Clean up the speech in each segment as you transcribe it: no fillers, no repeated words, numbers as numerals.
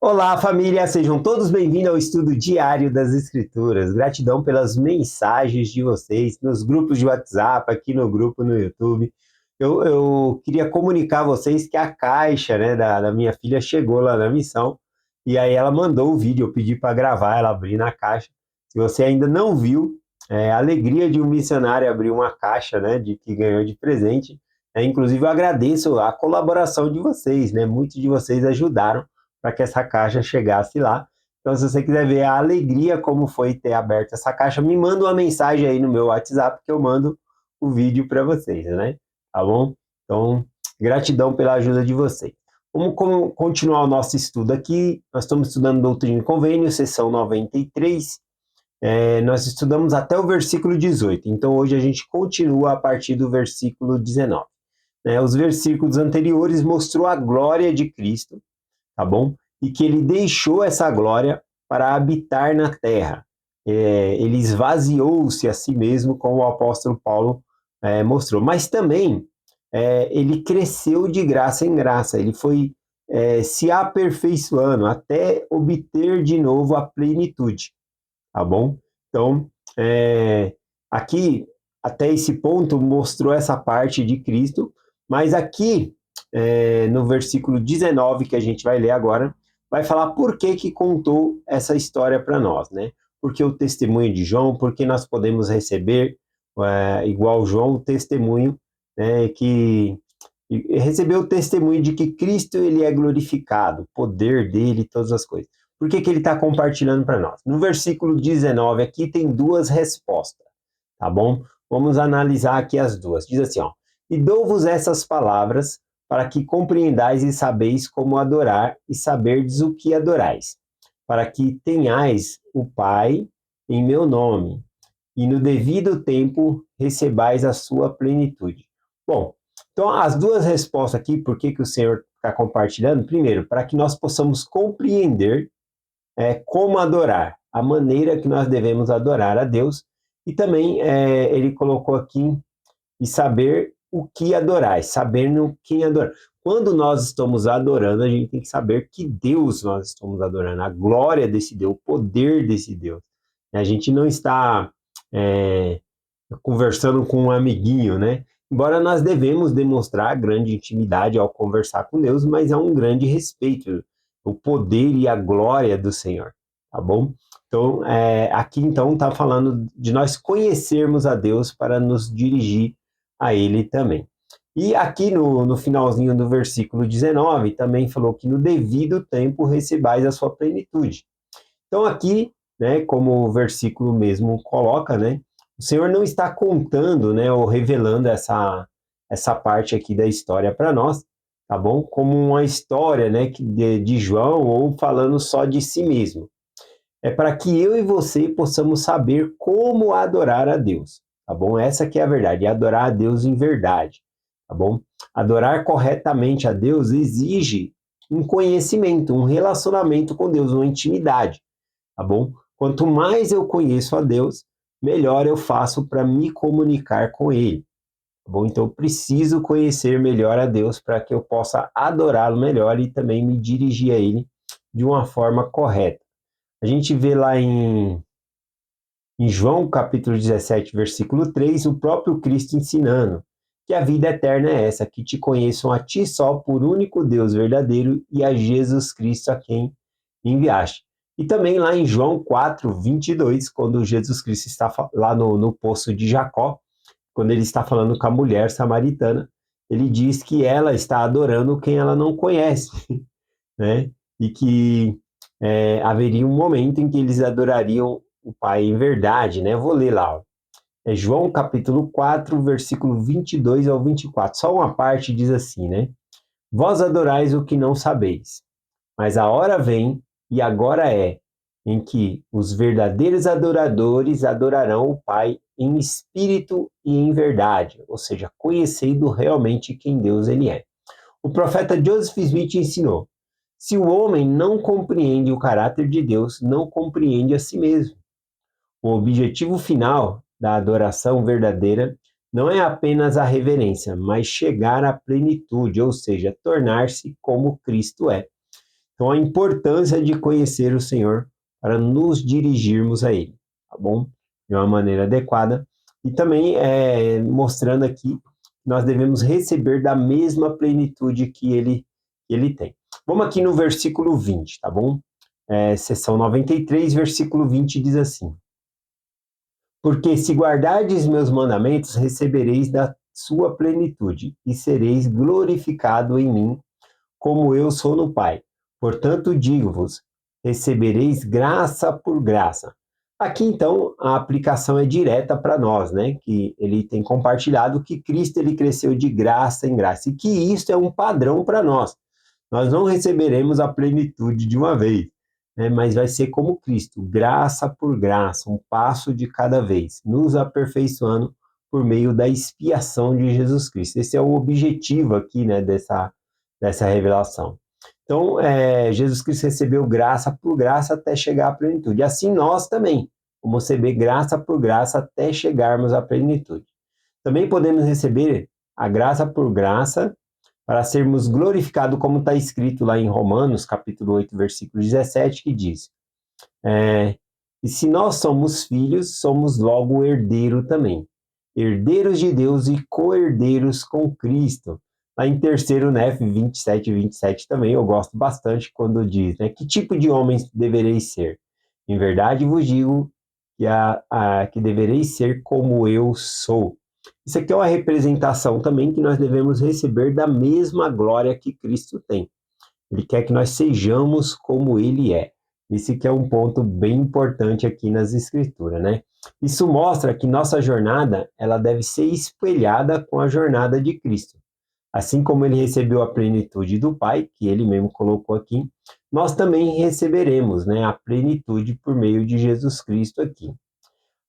Olá, família! Sejam todos bem-vindos ao estudo diário das Escrituras. Gratidão pelas mensagens de vocês nos grupos de WhatsApp, aqui no grupo no YouTube. Eu queria comunicar a vocês que a caixa, né, da minha filha chegou lá na missão e aí ela mandou o vídeo. Eu pedi para gravar, ela abrir na caixa. Se você ainda não viu, a alegria de um missionário abrir uma caixa, né, de que ganhou de presente. Inclusive, eu agradeço a colaboração de vocês, né? Muitos de vocês ajudaram para que essa caixa chegasse lá. Então, se você quiser ver a alegria como foi ter aberto essa caixa, me manda uma mensagem aí no meu WhatsApp que eu mando o vídeo para vocês, né? Tá bom? Então, gratidão pela ajuda de vocês. Vamos continuar o nosso estudo aqui. Nós estamos estudando Doutrina e Convênio, sessão 93. Nós estudamos até o versículo 18. Então, hoje a gente continua a partir do versículo 19. Os versículos anteriores mostrou a glória de Cristo, tá bom? E que ele deixou essa glória para habitar na terra. Ele esvaziou-se a si mesmo, como o apóstolo Paulo mostrou. Mas também ele cresceu de graça em graça, ele foi se aperfeiçoando até obter de novo a plenitude, tá bom? Então, aqui, até esse ponto, mostrou essa parte de Cristo, mas aqui, no versículo 19, que a gente vai ler agora, vai falar por que contou essa história para nós, né? Porque o testemunho de João, porque nós podemos receber, igual João, o testemunho, né, que recebeu o testemunho de que Cristo ele é glorificado, o poder dele, todas as coisas. Por que ele está compartilhando para nós? No versículo 19 aqui tem duas respostas, tá bom? Vamos analisar aqui as duas. Diz assim, ó: e dou-vos essas palavras para que compreendais e sabeis como adorar e saberdes o que adorais, para que tenhais o Pai em meu nome, e no devido tempo recebais a sua plenitude. Bom, então as duas respostas aqui, por que o Senhor está compartilhando? Primeiro, para que nós possamos compreender como adorar, a maneira que nós devemos adorar a Deus, e também ele colocou aqui e saber o que adorar, saber no quem adorar. Quando nós estamos adorando, a gente tem que saber que Deus nós estamos adorando, a glória desse Deus, o poder desse Deus. A gente não está é, conversando com um amiguinho, né? Embora nós devemos demonstrar grande intimidade ao conversar com Deus, mas é um grande respeito, o poder e a glória do Senhor, tá bom? Então, aqui então está falando de nós conhecermos a Deus para nos dirigir a Ele também. E aqui no finalzinho do versículo 19 também falou que no devido tempo recebais a sua plenitude. Então aqui, né, como o versículo mesmo coloca, né, o Senhor não está contando, né, ou revelando essa parte aqui da história para nós, tá bom? Como uma história, né, de João, ou falando só de si mesmo. É para que eu e você possamos saber como adorar a Deus, tá bom? Essa que é a verdade, é adorar a Deus em verdade, tá bom? Adorar corretamente a Deus exige um conhecimento, um relacionamento com Deus, uma intimidade, tá bom? Quanto mais eu conheço a Deus, melhor eu faço para me comunicar com Ele, tá bom? Então eu preciso conhecer melhor a Deus para que eu possa adorá-lo melhor e também me dirigir a Ele de uma forma correta. A gente vê lá em João capítulo 17, versículo 3, o próprio Cristo ensinando que a vida eterna é essa, que te conheçam a ti só por único Deus verdadeiro e a Jesus Cristo a quem enviaste. E também lá em João 4, 22, quando Jesus Cristo está lá no poço de Jacó, quando ele está falando com a mulher samaritana, ele diz que ela está adorando quem ela não conhece, né? E que haveria um momento em que eles adorariam o Pai em verdade, né? Eu vou ler lá, ó. É João capítulo 4, versículo 22 ao 24. Só uma parte diz assim, né? Vós adorais o que não sabeis, mas a hora vem, e agora é, em que os verdadeiros adoradores adorarão o Pai em espírito e em verdade, ou seja, conhecendo realmente quem Deus ele é. O profeta Joseph Smith ensinou: se o homem não compreende o caráter de Deus, não compreende a si mesmo. O objetivo final da adoração verdadeira não é apenas a reverência, mas chegar à plenitude, ou seja, tornar-se como Cristo é. Então, a importância de conhecer o Senhor para nos dirigirmos a Ele, tá bom? De uma maneira adequada. E também mostrando aqui que nós devemos receber da mesma plenitude que ele tem. Vamos aqui no versículo 20, tá bom? Seção 93, versículo 20 diz assim: Porque se guardardes meus mandamentos, recebereis da sua plenitude, e sereis glorificado em mim, como eu sou no Pai. Portanto, digo-vos, recebereis graça por graça. Aqui, então, a aplicação é direta para nós, né? Que ele tem compartilhado que Cristo ele cresceu de graça em graça, e que isso é um padrão para nós. Nós não receberemos a plenitude de uma vez, né? Mas vai ser como Cristo, graça por graça, um passo de cada vez, nos aperfeiçoando por meio da expiação de Jesus Cristo. Esse é o objetivo aqui, né, dessa revelação. Então, Jesus Cristo recebeu graça por graça até chegar à plenitude. Assim nós também vamos receber graça por graça até chegarmos à plenitude. Também podemos receber a graça por graça para sermos glorificados, como está escrito lá em Romanos, capítulo 8, versículo 17, que diz: E se nós somos filhos, somos logo herdeiro também, herdeiros de Deus e co-herdeiros com Cristo. Lá em terceiro Nef 27 também, eu gosto bastante quando diz, né, que tipo de homens devereis ser? Em verdade vos digo que devereis ser como eu sou. Isso aqui é uma representação também que nós devemos receber da mesma glória que Cristo tem. Ele quer que nós sejamos como ele é. Esse que é um ponto bem importante aqui nas Escrituras, né? Isso mostra que nossa jornada, ela deve ser espelhada com a jornada de Cristo. Assim como ele recebeu a plenitude do Pai, que ele mesmo colocou aqui, nós também receberemos, né, a plenitude por meio de Jesus Cristo aqui.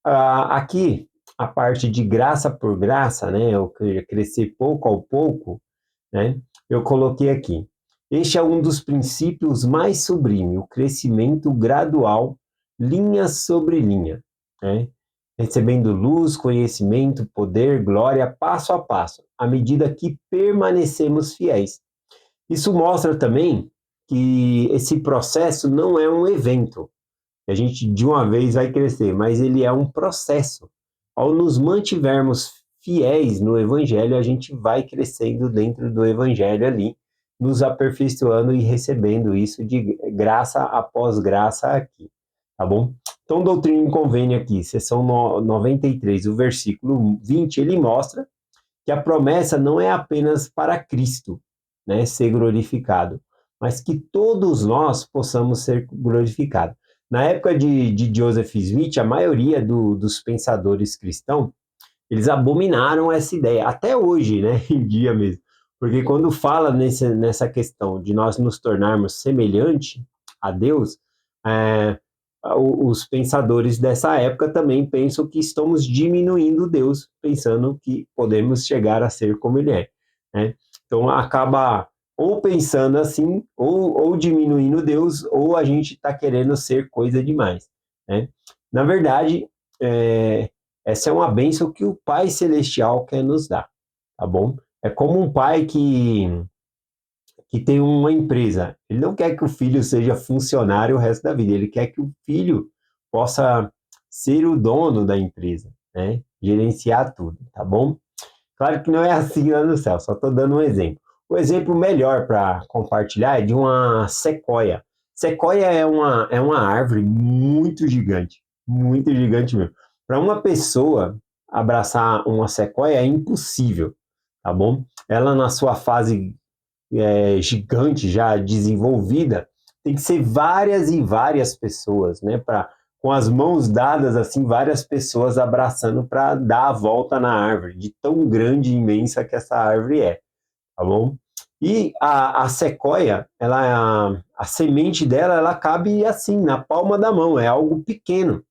Aqui, a parte de graça por graça, né, eu crescer pouco ao pouco, né, eu coloquei aqui. Este é um dos princípios mais sublimes, o crescimento gradual, linha sobre linha, né? Recebendo luz, conhecimento, poder, glória, passo a passo, à medida que permanecemos fiéis. Isso mostra também que esse processo não é um evento, a gente de uma vez vai crescer, mas ele é um processo. Ao nos mantivermos fiéis no Evangelho, a gente vai crescendo dentro do Evangelho ali, nos aperfeiçoando e recebendo isso de graça após graça aqui, tá bom? Então, Doutrina e Convênio aqui, seção 93, o versículo 20, ele mostra que a promessa não é apenas para Cristo, né, ser glorificado, mas que todos nós possamos ser glorificados. Na época de Joseph Smith, a maioria dos pensadores cristãos, eles abominaram essa ideia, até hoje, né, em dia mesmo. Porque quando fala nessa questão de nós nos tornarmos semelhante a Deus, é, os pensadores dessa época também pensam que estamos diminuindo Deus, pensando que podemos chegar a ser como Ele é, né? Então acaba ou pensando assim, ou diminuindo Deus, ou a gente está querendo ser coisa demais, né? Na verdade, essa é uma bênção que o Pai Celestial quer nos dar, tá bom? É como um pai que tem uma empresa. Ele não quer que o filho seja funcionário o resto da vida, ele quer que o filho possa ser o dono da empresa, né? Gerenciar tudo, tá bom? Claro que não é assim lá no céu, só estou dando um exemplo. O exemplo melhor para compartilhar é de uma sequoia. Sequoia é uma árvore muito gigante mesmo. Para uma pessoa abraçar uma sequoia é impossível, tá bom? Ela na sua fase gigante, já desenvolvida, tem que ser várias e várias pessoas, né? Com as mãos dadas, assim, várias pessoas abraçando para dar a volta na árvore, de tão grande e imensa que essa árvore é, tá bom? E a sequoia, a semente dela, ela cabe assim, na palma da mão, é algo pequeno,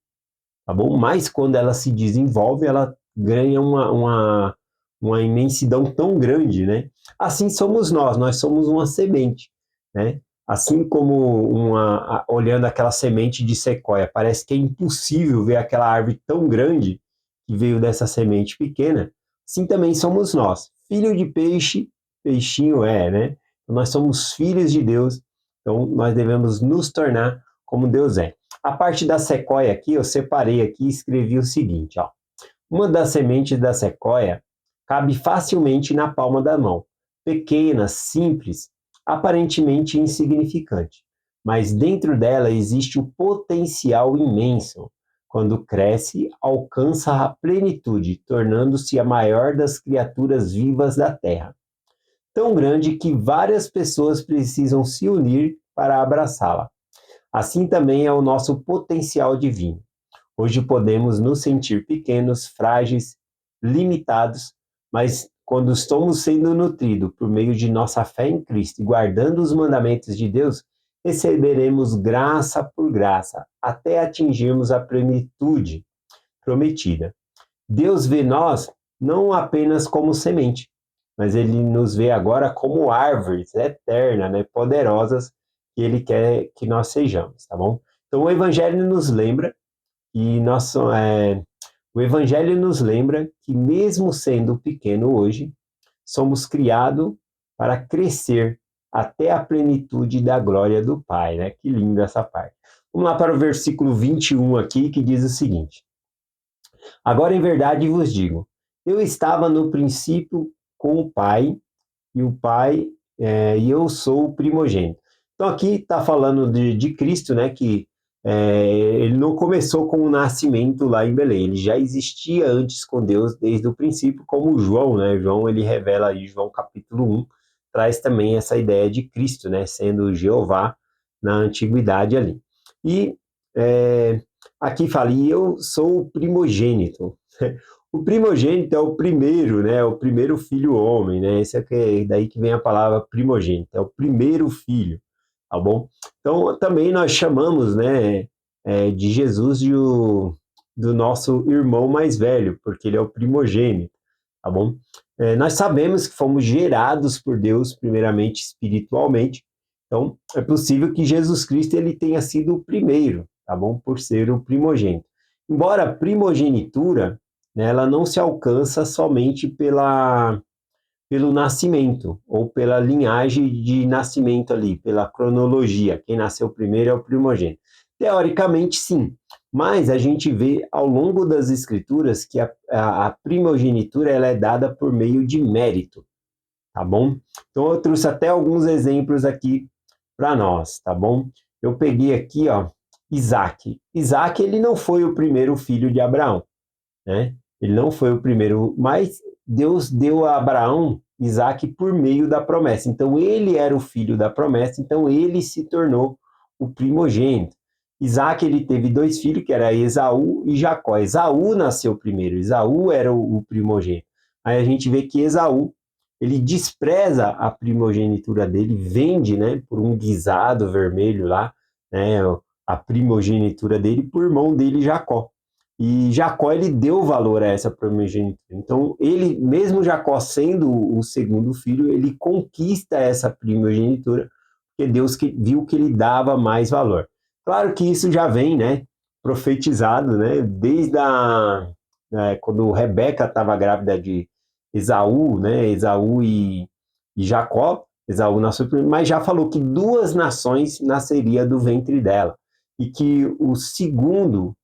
tá bom? Mas quando ela se desenvolve, ela ganha uma imensidão tão grande, né? Assim somos nós somos uma semente, né? Assim como olhando aquela semente de sequoia, parece que é impossível ver aquela árvore tão grande que veio dessa semente pequena, assim também somos nós. Filho de peixe, peixinho é, né? Nós somos filhos de Deus Então, nós devemos nos tornar como Deus é. A parte da sequoia aqui, eu separei aqui e escrevi o seguinte, ó. Uma das sementes da sequoia cabe facilmente na palma da mão. Pequena, simples, aparentemente insignificante. Mas dentro dela existe um potencial imenso. Quando cresce, alcança a plenitude, tornando-se a maior das criaturas vivas da Terra. Tão grande que várias pessoas precisam se unir para abraçá-la. Assim também é o nosso potencial divino. Hoje podemos nos sentir pequenos, frágeis, limitados, mas quando estamos sendo nutridos por meio de nossa fé em Cristo e guardando os mandamentos de Deus, receberemos graça por graça, até atingirmos a plenitude prometida. Deus vê nós não apenas como semente, mas Ele nos vê agora como árvores eternas, né, poderosas, que Ele quer que nós sejamos, tá bom? Então o Evangelho nos lembra e o Evangelho nos lembra que, mesmo sendo pequeno hoje, somos criados para crescer até a plenitude da glória do Pai, né? Que linda essa parte. Vamos lá para o versículo 21 aqui, que diz o seguinte: Agora em verdade vos digo, eu estava no princípio com o Pai, e eu sou o primogênito. Então aqui está falando de Cristo, né? Que ele não começou com o nascimento lá em Belém, ele já existia antes com Deus desde o princípio, como João, né? João ele revela aí, João capítulo 1, traz também essa ideia de Cristo, né? Sendo Jeová na antiguidade ali. E aqui fala, e eu sou o primogênito. O primogênito é o primeiro, né? O primeiro filho homem, né? Esse é daí que vem a palavra primogênito, é o primeiro filho, tá bom? Então, também nós chamamos, né, de Jesus do nosso irmão mais velho, porque ele é o primogênito, tá bom? Nós sabemos que fomos gerados por Deus, primeiramente espiritualmente, então é possível que Jesus Cristo ele tenha sido o primeiro, tá bom? Por ser o primogênito. Embora a primogenitura, né, ela não se alcança somente pelo nascimento, ou pela linhagem de nascimento ali, pela cronologia. Quem nasceu primeiro é o primogênito. Teoricamente, sim, mas a gente vê ao longo das escrituras que a primogenitura ela é dada por meio de mérito, tá bom? Então eu trouxe até alguns exemplos aqui para nós, tá bom? Eu peguei aqui, ó, Isaac. Isaac, ele não foi o primeiro filho de Abraão, né? Ele não foi o primeiro, mas Deus deu a Abraão Isaac por meio da promessa. Então ele era o filho da promessa, então ele se tornou o primogênito. Isaac ele teve dois filhos, que era Esaú e Jacó. Esaú nasceu primeiro, Esaú era o primogênito. Aí a gente vê que Esaú, ele despreza a primogenitura dele, vende, né, por um guisado vermelho lá, né, a primogenitura dele por mão dele Jacó. E Jacó ele deu valor a essa primogenitura. Então, ele, mesmo Jacó sendo o segundo filho, ele conquista essa primogenitura, porque Deus viu que ele dava mais valor. Claro que isso já vem, né, profetizado, né, desde quando Rebeca estava grávida de Esaú, né, Esaú e Jacó, Esaú nasceu primeiro, mas já falou que duas nações nasceria do ventre dela, e que o segundo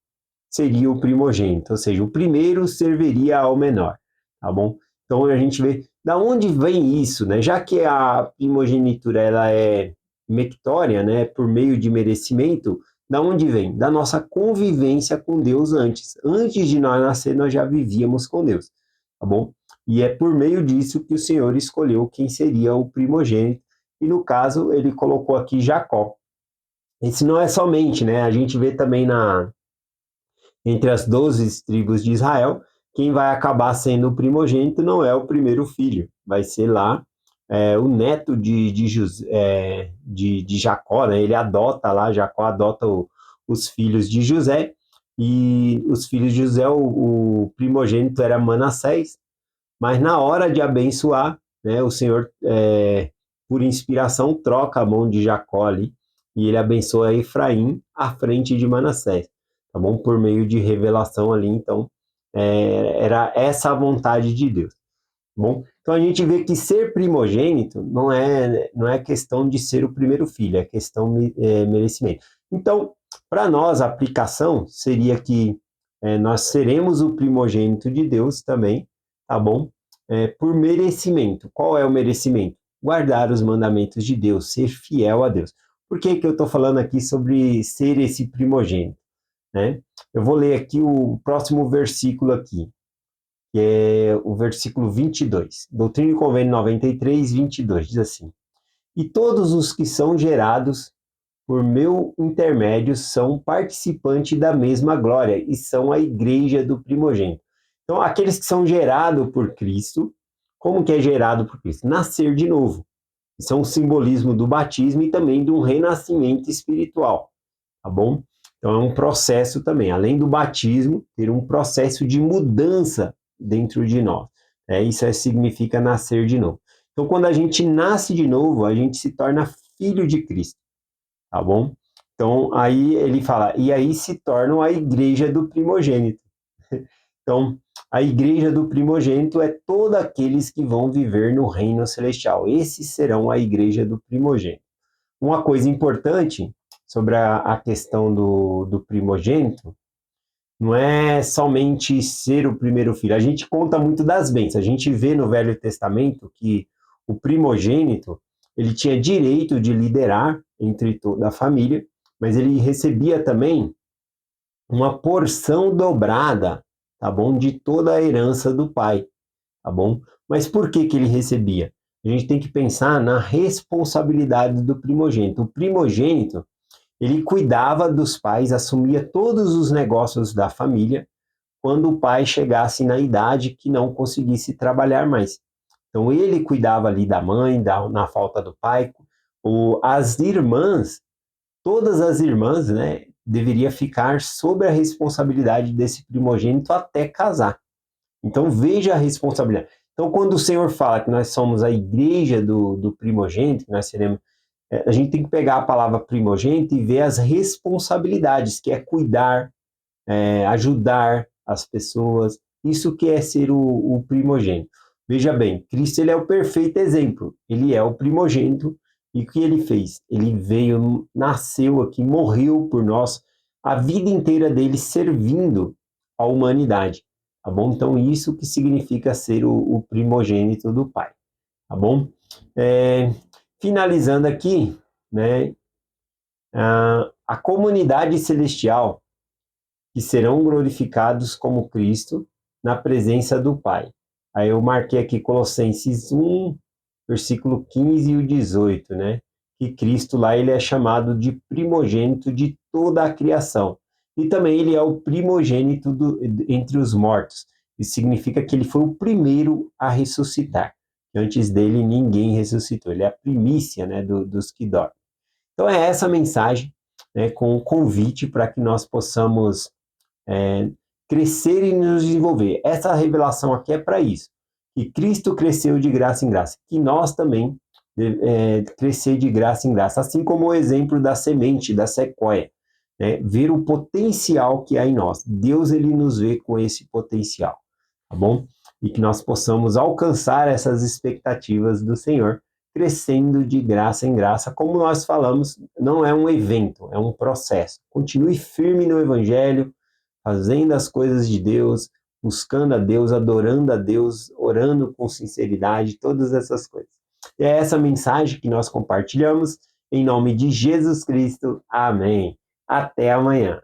seria o primogênito, ou seja, o primeiro serviria ao menor, tá bom? Então a gente vê da onde vem isso, né? Já que a primogenitura ela é mectória, né, por meio de merecimento, da onde vem? Da nossa convivência com Deus antes. Antes de nós nascer, nós já vivíamos com Deus, tá bom? E é por meio disso que o Senhor escolheu quem seria o primogênito, e no caso ele colocou aqui Jacó. Esse não é somente, né? A gente vê também entre as 12 tribos de Israel, quem vai acabar sendo o primogênito não é o primeiro filho, vai ser lá o neto de Jacó, né? Ele adota lá, Jacó adota os filhos de José, e os filhos de José, o primogênito era Manassés, mas na hora de abençoar, né, o Senhor, por inspiração, troca a mão de Jacó ali, e ele abençoa Efraim à frente de Manassés, tá bom? Por meio de revelação ali, então, era essa a vontade de Deus, tá bom? Então a gente vê que ser primogênito não é questão de ser o primeiro filho, é questão merecimento. Então, para nós, a aplicação seria que nós seremos o primogênito de Deus também, tá bom? Por merecimento. Qual é o merecimento? Guardar os mandamentos de Deus, ser fiel a Deus. Por que eu estou falando aqui sobre ser esse primogênito? Né? Eu vou ler aqui o próximo versículo aqui, que é o versículo 22. Doutrina e Convênio 93, 22, diz assim: E todos os que são gerados por meu intermédio são participantes da mesma glória e são a igreja do primogênito. Então, aqueles que são gerados por Cristo, como que é gerado por Cristo? Nascer de novo. Isso é um simbolismo do batismo e também de um renascimento espiritual, tá bom? Então é um processo também, além do batismo, ter um processo de mudança dentro de nós. Isso significa nascer de novo. Então quando a gente nasce de novo, a gente se torna filho de Cristo, tá bom? Então aí ele fala, e aí se torna a igreja do primogênito. Então, a igreja do primogênito é todos aqueles que vão viver no reino celestial. Esses serão a igreja do primogênito. Uma coisa importante sobre a questão do primogênito não é somente ser o primeiro filho. A gente conta muito das bênçãos. A gente vê no Velho Testamento que o primogênito ele tinha direito de liderar entre toda a família, mas ele recebia também uma porção dobrada, tá bom, de toda a herança do pai, tá bom? Mas por que ele recebia? A gente tem que pensar na responsabilidade do primogênito. O primogênito, ele cuidava dos pais, assumia todos os negócios da família quando o pai chegasse na idade que não conseguisse trabalhar mais. Então ele cuidava ali da mãe, na falta do pai. As irmãs, todas as irmãs, né, deveria ficar sob a responsabilidade desse primogênito até casar. Então veja a responsabilidade. Então quando o Senhor fala que nós somos a igreja do primogênito, que nós seremos, a gente tem que pegar a palavra primogênito e ver as responsabilidades, que é cuidar, ajudar as pessoas. Isso que é ser o primogênito. Veja bem, Cristo ele é o perfeito exemplo. Ele é o primogênito. E o que ele fez? Ele veio, nasceu aqui, morreu por nós, a vida inteira dele servindo a humanidade. Tá bom? Então, isso que significa ser o primogênito do Pai. Tá bom? Finalizando aqui, né, a comunidade celestial, que serão glorificados como Cristo na presença do Pai. Aí eu marquei aqui Colossenses 1, versículo 15 e o 18, né? Que Cristo lá ele é chamado de primogênito de toda a criação. E também ele é o primogênito entre os mortos. Isso significa que ele foi o primeiro a ressuscitar. Antes dele ninguém ressuscitou. Ele é a primícia, né, dos que dormem. Então é essa mensagem, né, com o convite para que nós possamos crescer e nos desenvolver. Essa revelação aqui é para isso. Que Cristo cresceu de graça em graça. Que nós também crescer de graça em graça. Assim como o exemplo da semente, da sequoia. Né? Ver o potencial que há em nós. Deus ele nos vê com esse potencial. Tá bom? E que nós possamos alcançar essas expectativas do Senhor, crescendo de graça em graça. Como nós falamos, não é um evento, é um processo. Continue firme no Evangelho, fazendo as coisas de Deus, buscando a Deus, adorando a Deus, orando com sinceridade, todas essas coisas. E é essa mensagem que nós compartilhamos em nome de Jesus Cristo. Amém. Até amanhã.